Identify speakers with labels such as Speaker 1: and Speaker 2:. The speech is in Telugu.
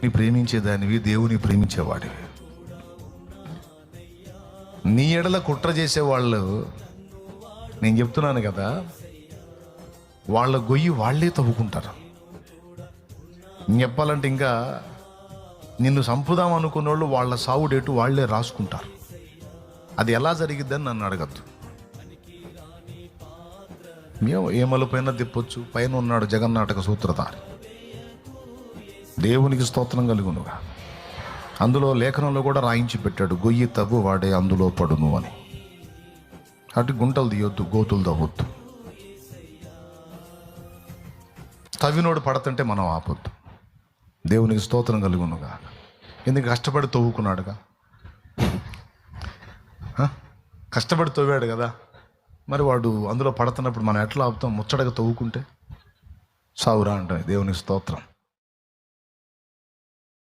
Speaker 1: నీ ప్రేమించేదానివి, దేవుని ప్రేమించేవాడివి. నీ ఎడల కుట్ర చేసేవాళ్ళు, నేను చెప్తున్నాను కదా, వాళ్ళ గొయ్యి వాళ్ళే తవ్వుకుంటారు. చెప్పాలంటే ఇంకా నిన్ను చంపుదాం అనుకున్న వాళ్ళు వాళ్ళ సావు డేటు వాళ్ళే రాసుకుంటారు. అది ఎలా జరిగిద్దని నన్ను అడగద్దు. మేము ఏమలపైన తిప్పొచ్చు, పైన ఉన్నాడు జగన్నాటక సూత్రధారి. దేవునికి స్తోత్రం కలుగునుగా. అందులో లేఖనంలో కూడా రాయించి పెట్టాడు, గొయ్యి తవ్వు వాడే అందులో పడును అని. అటు గుంటలు తీయొద్దు, గోతులు తవ్వొద్దు. తవ్వినోడు పడతంటే మనం ఆపొద్దు. దేవునికి స్తోత్రం కలుగునుగా. ఎందుకు కష్టపడి తవ్వుకున్నాడుగా, కష్టపడి తవ్వాడు కదా, మరి వాడు అందులో పడుతున్నప్పుడు మనం ఎట్లా ఆపుతాం? ముచ్చటగా తవ్వుకుంటే సావురా అంటే. దేవునికి స్తోత్రం.